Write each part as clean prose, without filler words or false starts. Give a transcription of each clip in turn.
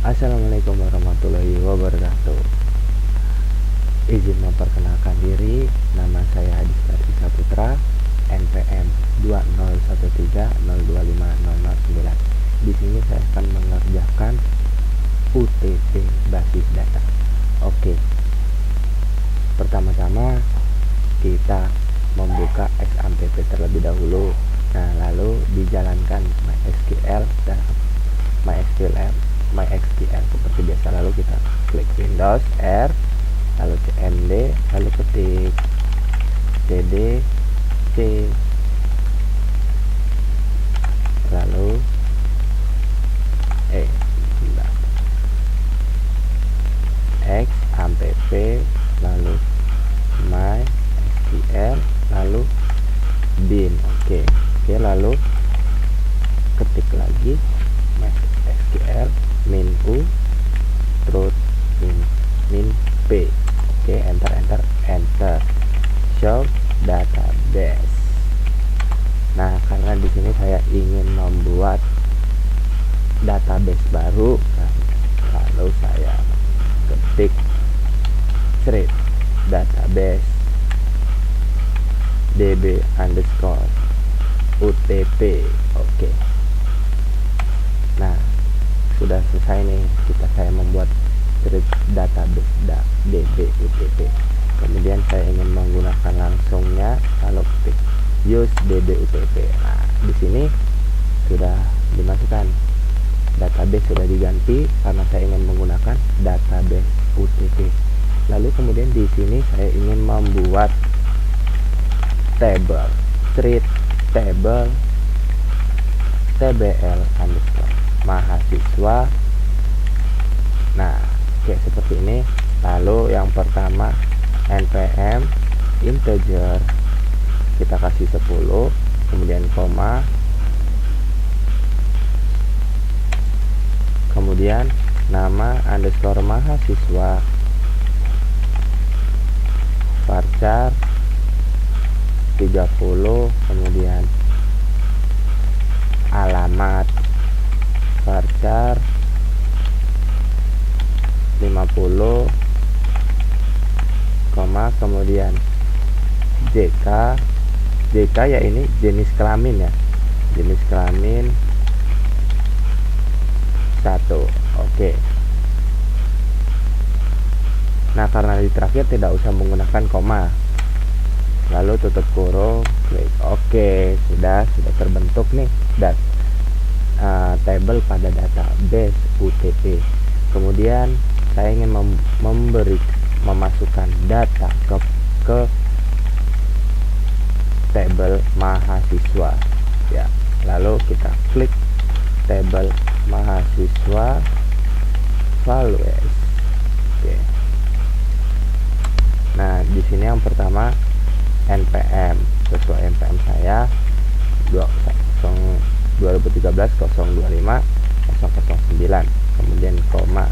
Assalamualaikum warahmatullahi wabarakatuh. Izin memperkenalkan diri, nama saya Adis Kardi Saputra, NPM 20130250009. Di sini saya akan mengerjakan UTP basis data. Oke. Pertama-tama kita membuka XAMPP terlebih dahulu. Nah, lalu dijalankan MySQL dan MySQL seperti biasa. Lalu kita klik Windows R, lalu cmd, lalu ketik cd c, lalu XAMPP, lalu MySQL, lalu bin. Oke, lalu ketik lagi MySQL min-u root min-p. Oke, enter. Show database. Nah, karena di sini saya ingin membuat database baru, lalu saya ketik database db_utp. Oke. Nah, sudah selesai nih, saya membuat database db_utp. Kemudian saya ingin menggunakan langsungnya, lalu ketik use db_utp. Nah, di sini sudah dimasukkan, database sudah diganti karena saya ingin menggunakan database UTP. Lalu kemudian di sini saya ingin membuat table table tbl underscore mahasiswa. Nah, kayak seperti ini. Lalu yang pertama npm integer, kita kasih 10, kemudian koma, kemudian nama underscore mahasiswa, varchar 30, kemudian alamat varchar 50, koma, kemudian jk ya, ini jenis kelamin ya, jenis kelamin 1. Oke. Nah, karena di terakhir tidak usah menggunakan koma, lalu tutup kurung, klik oke. Sudah terbentuk nih table pada database UTP. Kemudian saya ingin memasukkan data ke table mahasiswa ya. Lalu kita klik table mahasiswa values. Oke. Nah, di sini yang pertama npm, sesuai npm saya 2013-025-009, kemudian koma.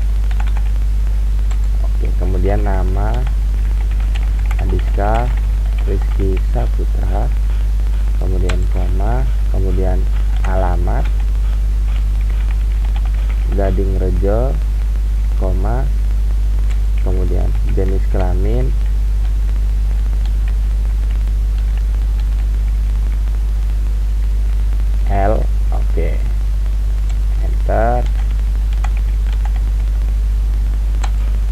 Oke, kemudian nama Adiska Rizky Saputra, kemudian koma, kemudian alamat Gading Rejo, koma, kemudian jenis kelamin L. Oke, enter.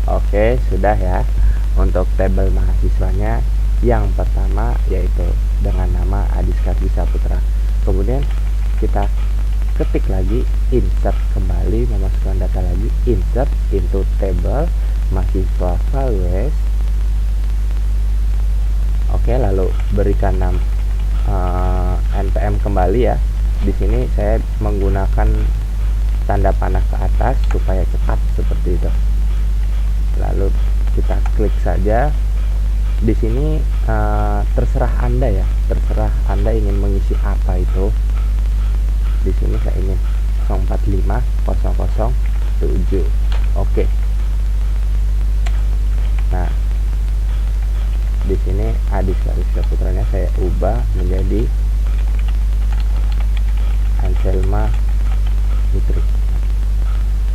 Oke, sudah ya untuk tabel mahasiswanya. Yang pertama yaitu dengan nama Adis Kardi Saputra. Kemudian kita ketik lagi, insert kembali, memasukkan data lagi, insert into table mahasiswa values. Oke, lalu berikan npm kembali ya. Di sini saya menggunakan tanda panah ke atas supaya cepat seperti itu. Lalu kita klik saja. Di sini terserah Anda ya, terserah Anda ingin mengisi apa itu. Di sini saya ingin 045007. Oke. Nah, di sini Adis Kardi Saputranya saya ubah menjadi Anselma Putri.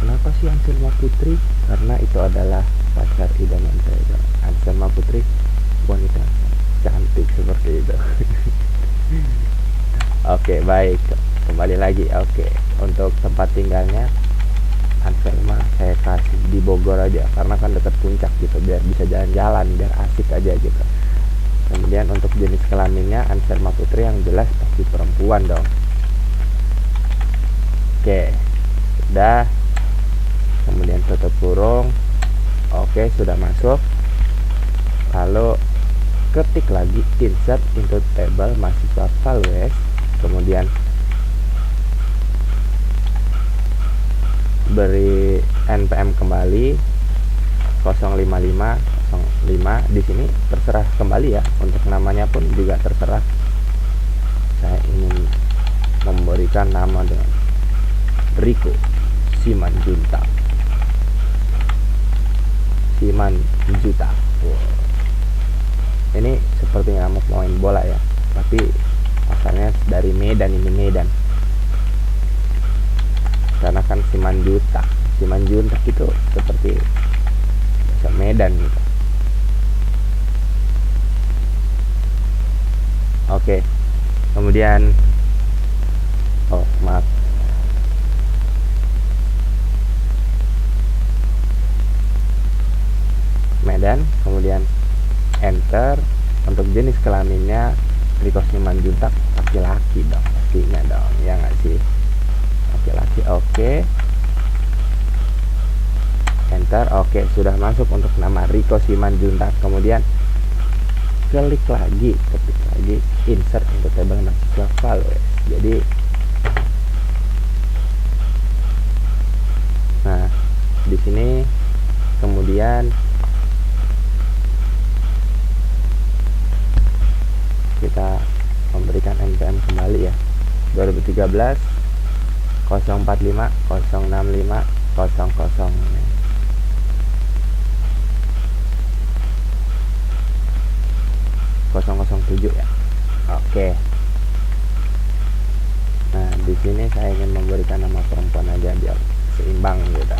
Kenapa sih Anselma Putri? Karena itu adalah pacar idaman saya. Anselma Putri wanita cantik seperti itu. Oke, baik, kembali lagi. Oke, untuk tempat tinggalnya Anselma saya kasih di Bogor aja, karena kan dekat puncak gitu, biar bisa jalan-jalan, biar asik aja gitu. Kemudian untuk jenis kelaminnya Anselma Putri yang jelas pasti perempuan dong. Oke, sudah. Kemudian tutup kurung. Oke, sudah masuk. Lalu ketik lagi insert into table mahasiswa Valwes. Kemudian beri NPM kembali 05505. Di sini terserah kembali ya, untuk namanya pun juga terserah. Saya ingin memberikan nama dengan Riko Simanjuntak. Wow. Ini sepertinya mau main bola ya, tapi asalnya dari Medan. Ini Medan, karena kan Simanjuntak itu seperti bahasa Medan gitu. Oke, kemudian maaf, Medan. Kemudian enter. Untuk jenis kelaminnya Riko Simanjuntak laki-laki dong, pastinya dong, ya nggak sih, laki-laki. Oke, enter. Oke, sudah masuk untuk nama Riko Simanjuntak. Kemudian ketik lagi insert untuk table mahasiswa Valwes. Jadi nah, di sini kemudian kita memberikan NPM kembali ya, 2013 045 065 00 007 ya. Oke. Nah, di sini saya ingin memberikan nama perempuan aja biar seimbang gitu.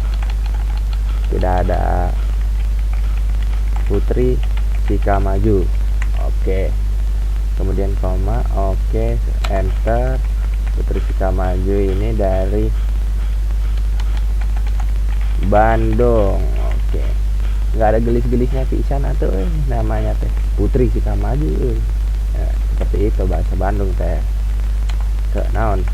Tidak ada Putri Sika Maju. Oke. Kemudian koma. Oke, enter. Putri Sika Maju ini dari Bandung. Oke, nggak ada gelis-gelisnya pisan atau namanya teh Putri Sika Maju. Ya, seperti itu bahasa Bandung teh ke naon.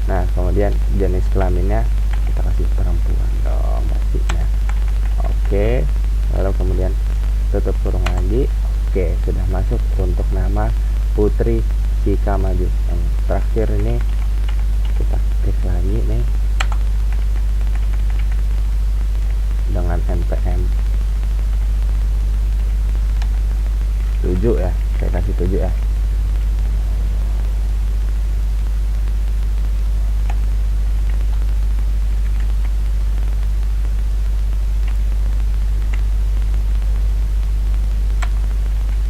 Nah, kemudian jenis kelaminnya kita kasih perempuan dong pastinya. Oke, lalu kemudian tutup kurung lagi. Oke, sudah masuk untuk nama Putri Sika Maju. Yang terakhir ini kita klik lagi nih dengan NPM 7 ya, saya kasih 7 ya.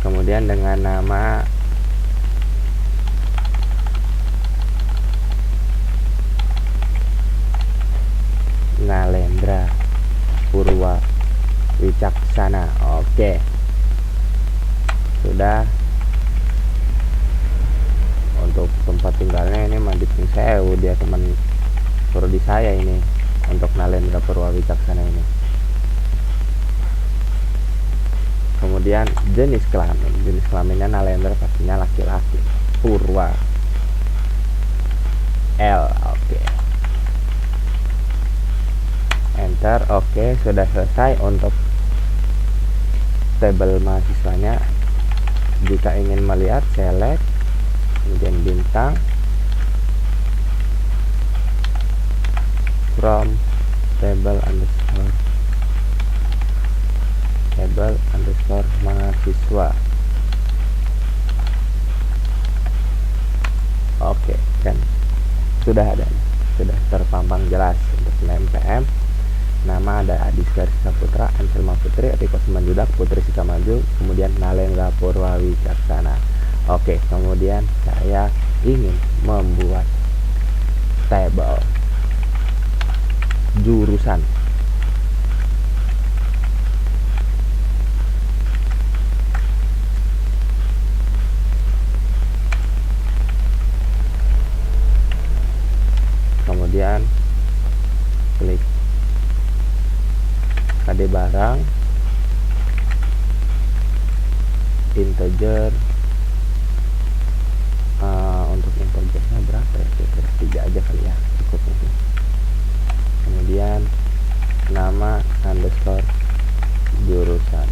Kemudian dengan nama Nalendra Purwa Wicaksana. Oke, sudah. Untuk tempat tinggalnya ini Mandiping Sewu, dia teman prodi saya ini, untuk Nalendra Purwa Wicaksana ini. Kemudian jenis kelaminnya Nalendra pastinya laki-laki, Purwa L. Oke, enter. Oke, sudah selesai untuk tabel mahasiswanya. Jika ingin melihat, select, kemudian bintang, from table underscore mahasiswa. Oke, kan sudah ada, sudah terpampang jelas untuk NPM. Nama ada Adi Skarisa Putra, Anselma Putri, Riko Simanjuntak, Putri Sika Maju, kemudian Nalendra Purwa Wicaksana. Oke, kemudian saya ingin membuat table. jurusan. Kemudian klik KD barang, integer. Untuk integernya berapa ya? Kira-kira 3 aja kali ya, cukup mungkin. Kemudian nama underscore jurusan.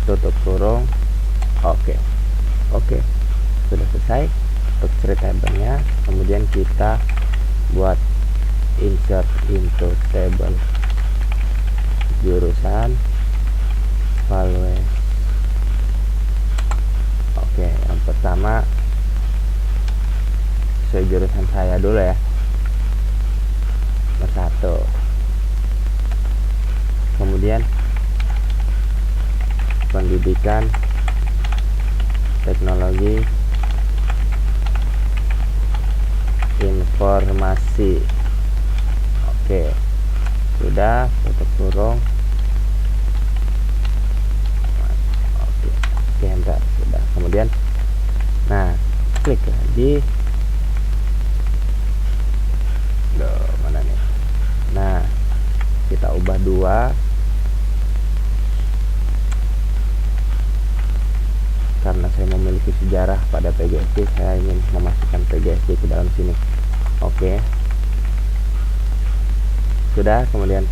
Tutup kurung. Oke, sudah selesai untuk ceritanya. Kemudian kita buat insert into table jurusan values. Oke, yang pertama sesuai jurusan saya dulu ya, nomor 1. Kemudian pendidikan teknologi informasi. Oke, sudah, tutup kurung. Oke, enter, sudah. Kemudian klik lagi. Mana nih? Kita ubah 2 karena saya memiliki sejarah pada PGSD, saya ingin memasukkan PGSD ke dalam sini. Oke, sudah. Kemudian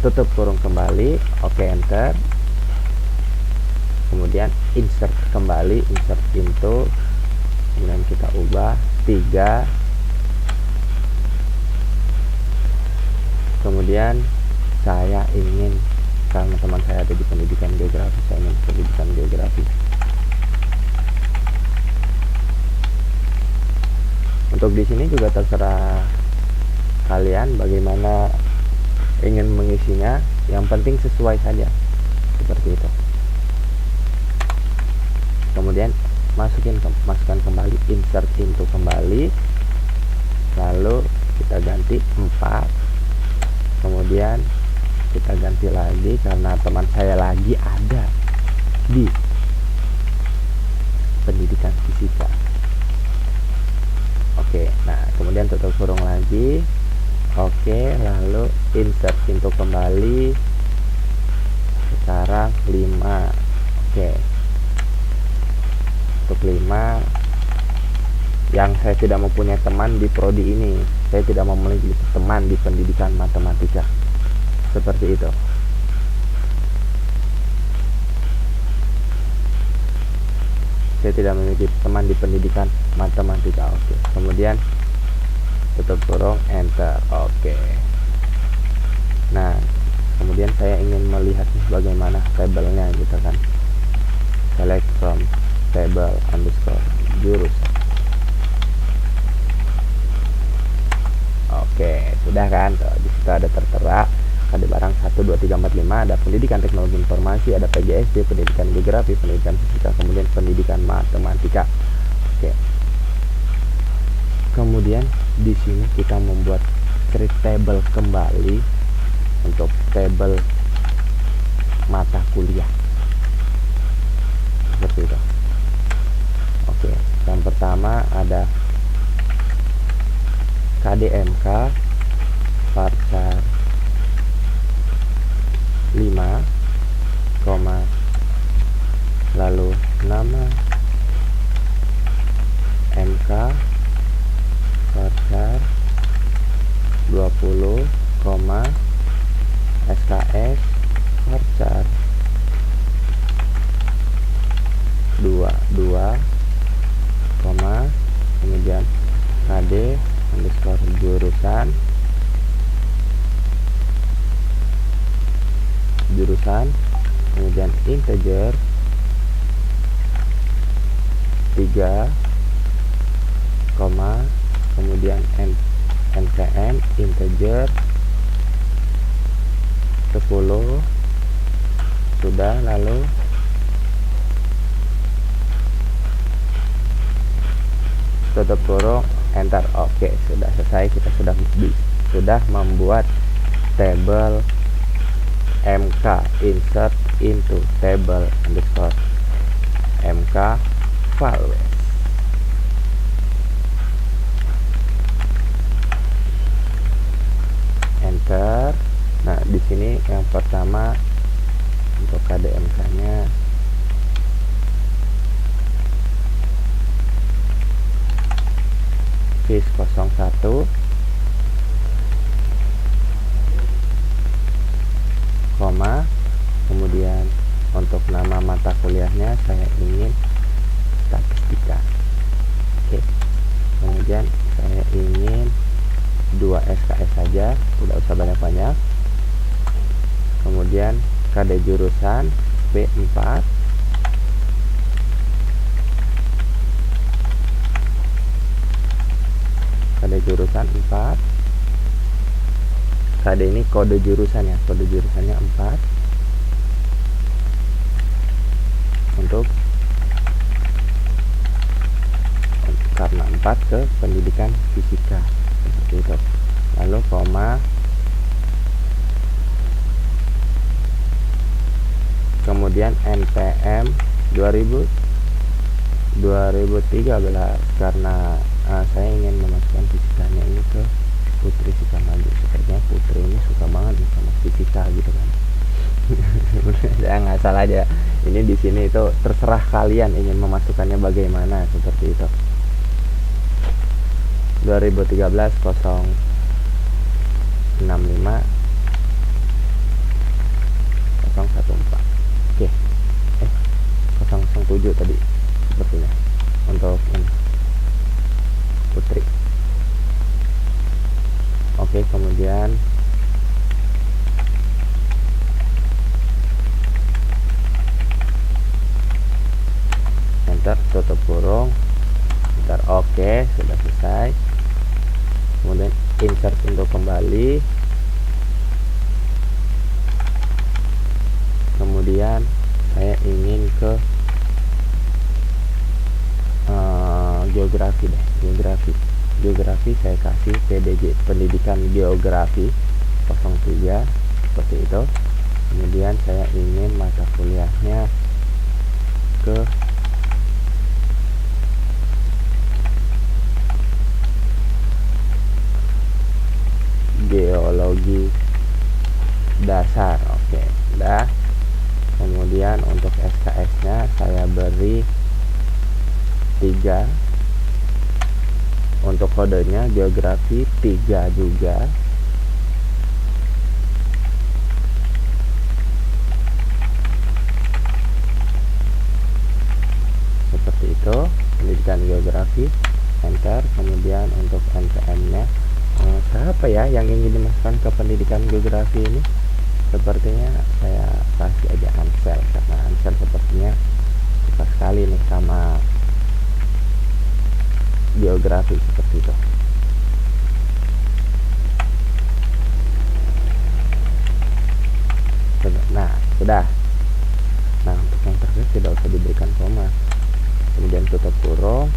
tutup kurung kembali. Oke, enter. Kemudian insert kembali, insert into. Kemudian kita ubah 3. Kemudian saya ingin, karena teman saya ada di pendidikan geografi, saya ingin pendidikan geografi. Untuk di sini juga terserah kalian bagaimana ingin mengisinya, yang penting sesuai saja, seperti itu. Kemudian masukkan kembali, insert into kembali, lalu kita ganti 4. Kemudian kita ganti lagi karena teman saya lagi ada di pendidikan fisika. Oke, kemudian tutup kurung lagi. Oke, lalu insert into kembali. Sekarang 5. Oke, untuk 5 yang saya tidak mempunyai teman di prodi ini, saya tidak memiliki teman di pendidikan matematika, seperti itu. Saya tidak memiliki teman di pendidikan matematika. Oke, kemudian tutup kurung, enter. Oke, kemudian saya ingin melihat bagaimana tabelnya gitu kan. Select from table underscore jurusan. Oke, sudah kan? Di situ ada tertera KD barang 1, 2, 3, 4, 5, ada pendidikan teknologi informasi, ada PGSD, pendidikan geografi, pendidikan fisika, kemudian pendidikan matematika. Oke. Kemudian di sini kita membuat create table kembali untuk tabel mata kuliah. Seperti itu. Oke, yang pertama ada KDMK varchar 5, lalu nama MK varchar 20, SKS varchar 22, kemudian KD underscore jurusan, kemudian integer 3, kemudian NKN integer 10, sudah, lalu tutup kurung, enter. Oke, sudah selesai. Kita sudah membuat tabel mk insert into table underscore mk file. Enter. Nah, di sini yang pertama untuk KDMK-nya vis 01, koma, kemudian untuk nama mata kuliahnya saya ingin statistika. Oke, kemudian saya ingin 2 SKS saja, tidak usah banyak-banyak. Kemudian KD jurusan B4, KD jurusan 4. KD ini kode jurusannya, kode jurusannya 4 untuk karena 4 ke pendidikan fisika seperti itu. Lalu koma, kemudian NPM 2013 karena saya ingin memasukkan fisikanya ini ke Putri Sukamaju. Sepertinya Putri ini suka banget sama fisika gitu kan. Saya nggak salah aja. Ini di sini itu terserah kalian ingin memasukkannya bagaimana, seperti itu. 2013 065 014. Oke. 007 tadi sepertinya untuk ini Putri. Oke, kemudian enter, tutup kurung, enter. Oke, sudah selesai. Kemudian insert untuk kembali, kemudian saya ingin ke geografi deh, geografi saya kasih PDG, pendidikan geografi 03 seperti itu. Kemudian saya ingin mata kuliahnya ke geologi dasar. Oke, udah. Kemudian untuk SKS nya saya beri 3, untuk kodenya geografi 3 juga. Seperti itu, pendidikan geografi, enter. Kemudian untuk NPM nya siapa ya yang ingin dimasukkan ke pendidikan geografi ini? Sepertinya saya kasih aja Ansel, karena Ansel sepertinya suka sekali nih sama geografi seperti itu. Nah, sudah. Nah, untuk yang terakhir tidak usah diberikan koma. Kemudian tutup kurung,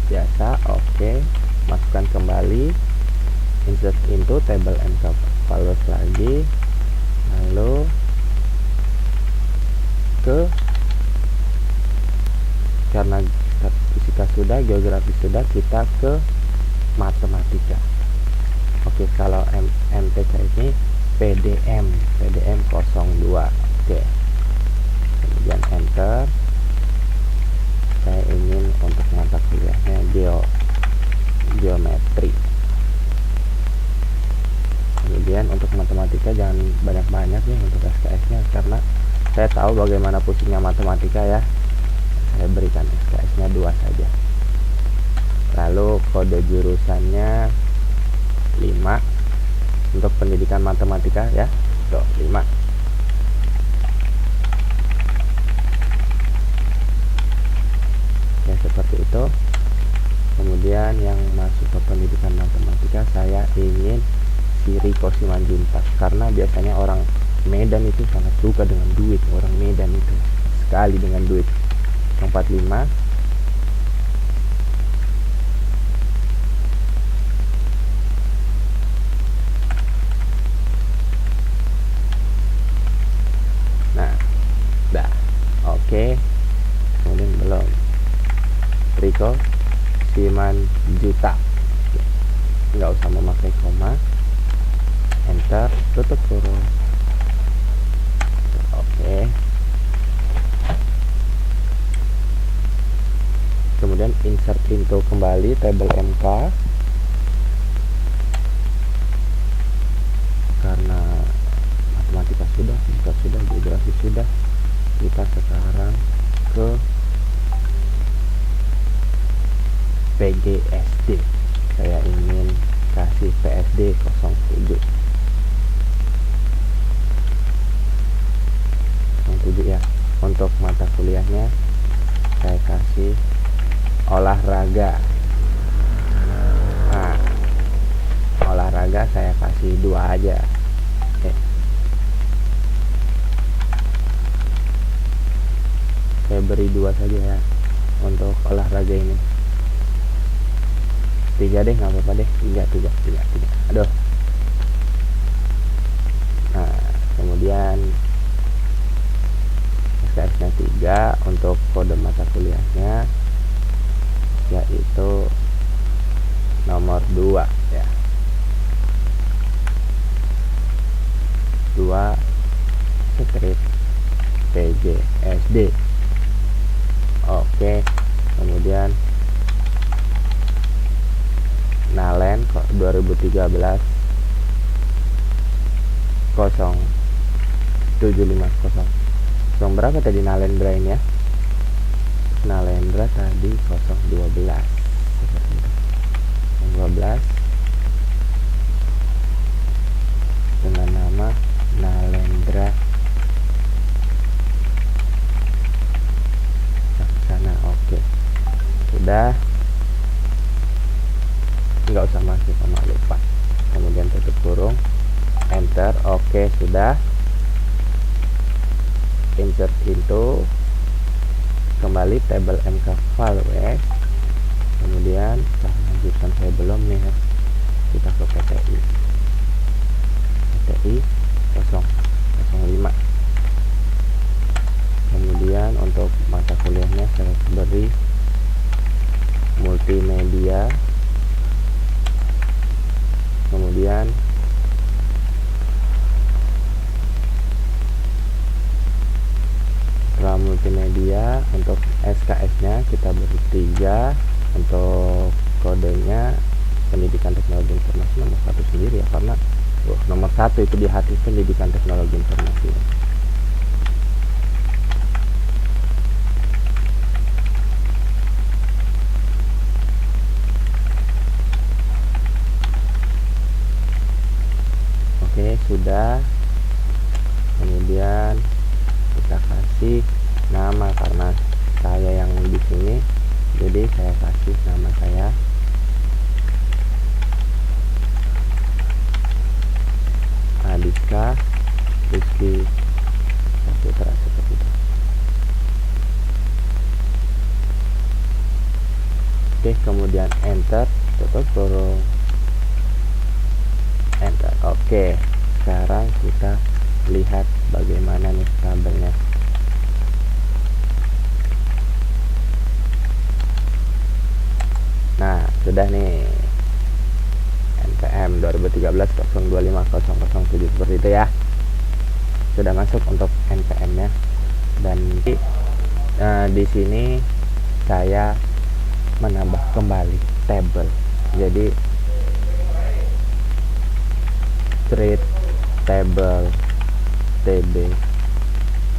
biasa. Oke, masukkan kembali, insert into table mk values lagi, lalu ke, karena fisika sudah, geografi sudah, kita ke matematika. Oke, kalau MTK ini PDM 02. Oke, kemudian enter. Saya ingin untuk mata kuliahnya geometri. Kemudian untuk matematika jangan banyak-banyak ya untuk SKS nya, karena saya tahu bagaimana pusingnya matematika ya. Saya berikan SKS nya 2 saja. Lalu kode jurusannya 5 untuk pendidikan matematika ya. Tuh, 5. Ya, seperti itu. Kemudian yang masuk ke pendidikan matematika saya ingin si Riko Simanjuntak, karena biasanya orang Medan itu sangat suka dengan duit, orang Medan itu sekali dengan duit. 45. Nah, dah, oke. Kemudian belum. Riko Simanjuta, nggak usah memakai koma. Enter, tutup kurung. Oke. Kemudian insert into kembali tabel MK, karena matematika sudah, fisika sudah, geografi sudah. Kita sekarang ke PGSD. Saya ingin kasih PSD 07 ya. Untuk mata kuliahnya saya kasih olahraga. Nah, olahraga saya kasih 2 aja. Saya beri 2 saja ya untuk olahraga ini. 3 deh, nggak apa-apa deh. 3. Aduh. Nah, kemudian SKS-nya 3 untuk kode mata kuliahnya yaitu nomor 2 ya. 2 strip PGSD. Oke, kemudian Nalen 2013 0750. Berapa tadi Nalendra ini ya? Nalendra tadi 012 seperti itu. 012 dengan nama Nalendra Saksana. Oke, sudah, nggak usah masuk sama lupa. Kemudian tutup kurung, enter. Oke, sudah. Insert into kembali tabel MK file web. Kemudian kita lanjutkan, saya belum nih ya. Kita ke PTI 005. Kemudian untuk mata kuliahnya saya beri multimedia. Kemudian setelah multimedia untuk SKS nya kita beri 3. Untuk kodenya pendidikan teknologi informasi nomor 1 sendiri ya, karena nomor 1 itu di hati pendidikan teknologi informasi. Oke, sudah. Kemudian kita kasih nama, karena saya yang di sini, jadi saya kasih nama saya Adiska Rizky Saputra, seperti itu. Oke, kemudian enter, tutup kurung, enter. Oke, sekarang kita lihat bagaimana nih tabelnya. Nah, sudah nih, NPM 2013 0250007 seperti itu ya. Sudah masuk untuk NPM nya. Dan di sini saya menambah kembali tabel. Jadi street table tb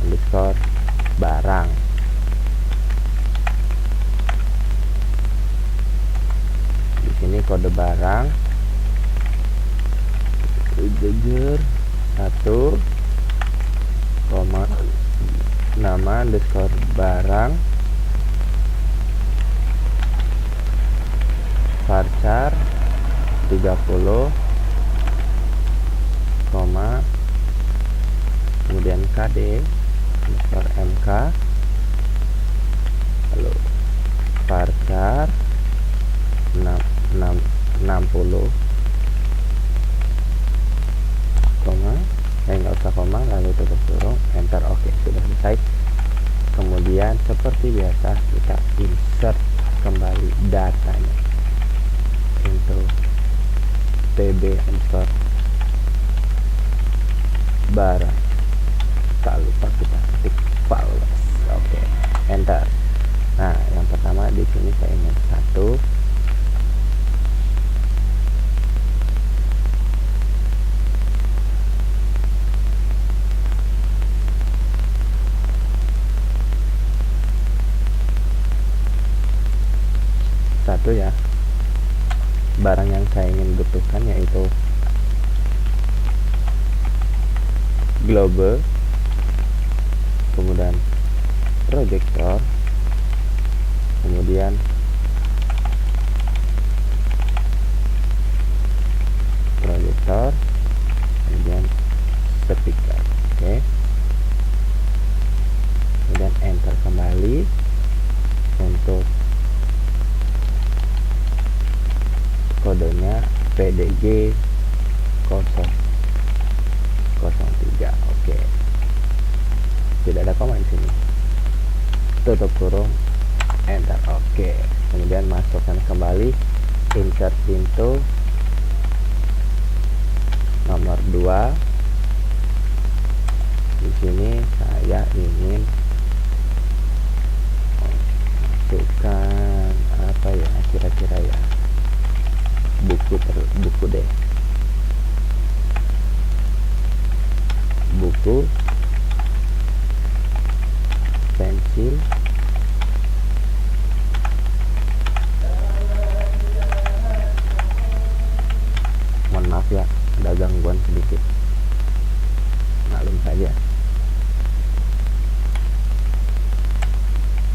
underscore barang. Di sini kode barang integer 1, nama underscore barang, varchar 30, kemudian KD underscore MK, lalu varchar 60 koma, nggak usah koma, lalu tutup kurung, enter. Oke, sudah selesai. Kemudian seperti biasa kita insert kembali datanya into tb underscore barang, tak lupa kita ketik files. Oke, enter. Nah, yang pertama di sini saya ingin satu, ya, barang yang saya ingin butuhkan yaitu globe, kemudian proyektor, kemudian speaker. Oke, kemudian enter kembali untuk kodenya PDG 003. Oke, tidak ada koma di sini, tutup kurung, enter. Oke, kemudian masukkan kembali, insert pintu nomor 2. Di sini saya ingin masukkan apa ya, kira-kira ya, buku deh, buku, pensil, mohon maaf ya, ada gangguan sedikit, maklum saja.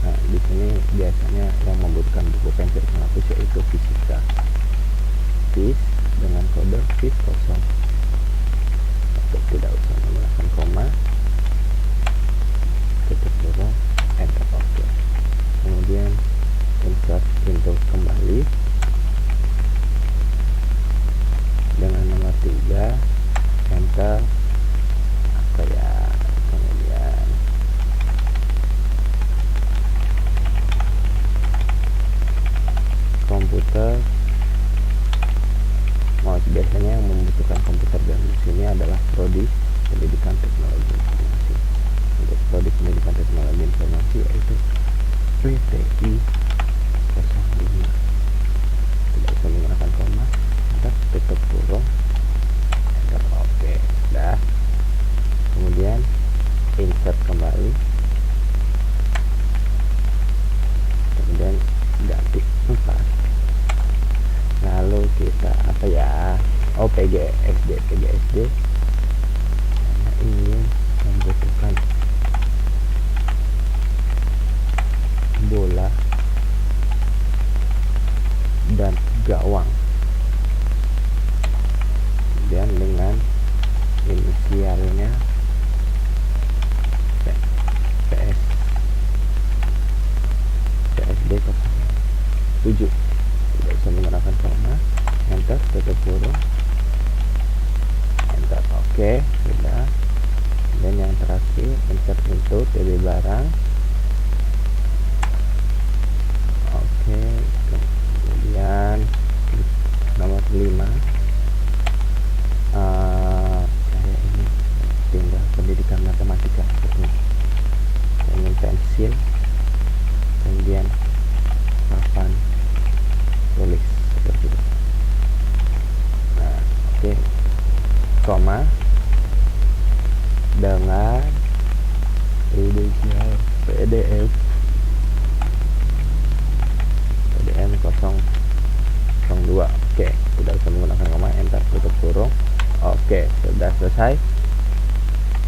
Nah, di sini biasanya yang membutuhkan buku pensil penghapus yaitu fisika, dengan kode FIS 0. Untuk tidak usah menggunakan koma, tutup kurung, enter. Oke, kemudian insert pintu kembali dengan nomor 3, enter. Apa ya, kemudian komputer. Biasanya yang membutuhkan komputer dan di sini adalah prodi pendidikan teknologi informasi. Untuk prodi pendidikan teknologi informasi yaitu PTI 05. Tidak usah menggunakan koma, enter, tutup kurung, enter. Oke, sudah. Kemudian insert kembali, kemudian ganti 4. Lalu kita apa ya, PGSD saya ingin membutuhkan bola dan gawang, kemudian dengan inisialnya PSD 07. Tidak bisa menggunakan koma, enter, tutup kurung, enter. Oke, sudah. Dan yang terakhir insert into TB barang. Oke, kemudian nomor 5, saya ini tinggal pendidikan matematika seperti ini. Saya ingin pensil, kemudian papan tulis seperti itu. Nah, oke, koma dengan inisial PDM 002. Oke, tidak bisa menggunakan koma, enter, tutup kurung. Oke, sudah selesai.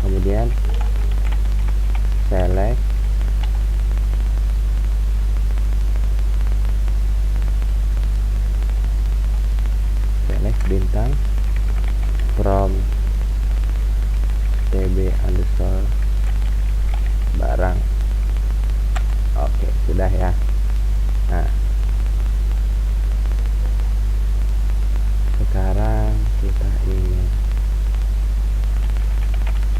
Kemudian select bintang from tb underscore barang. Oke, sudah ya. Nah, sekarang kita ingin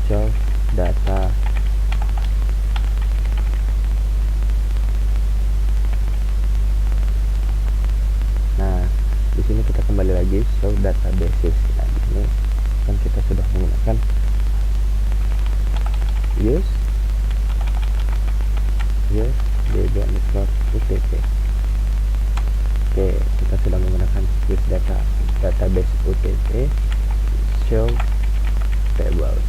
choose data di sini kita kembali lagi show databases. Nah, di sini kan kita sudah menggunakan use db underscore utp. Oke, kita sudah menggunakan use database utp show tables.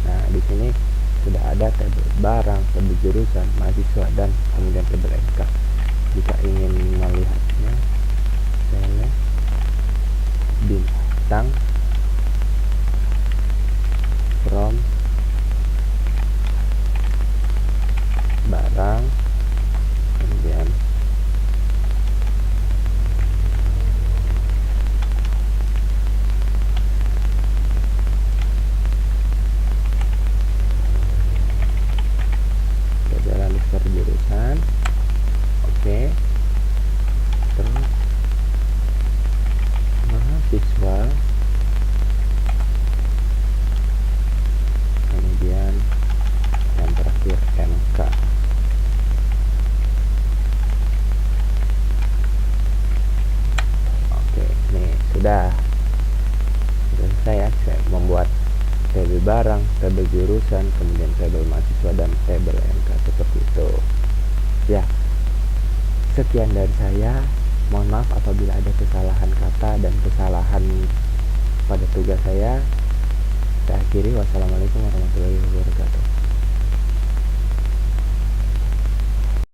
Nah, di sini sudah ada tabel barang, tabel jurusan, mahasiswa, dan kemudian tabel NK. Jika ingin melihatnya, select bintang from barang, kemudian jalan besar jurusan. Oke, terus mahasiswa, kemudian yang terakhir MK. Oke, nih sudah selesai ya. Saya membuat tabel barang, tabel jurusan, kemudian tabel mahasiswa, dan tabel MK seperti itu ya. Sekian dari saya. Mohon maaf apabila ada kesalahan kata dan kesalahan pada tugas saya. Saya akhiri. Wassalamualaikum warahmatullahi wabarakatuh.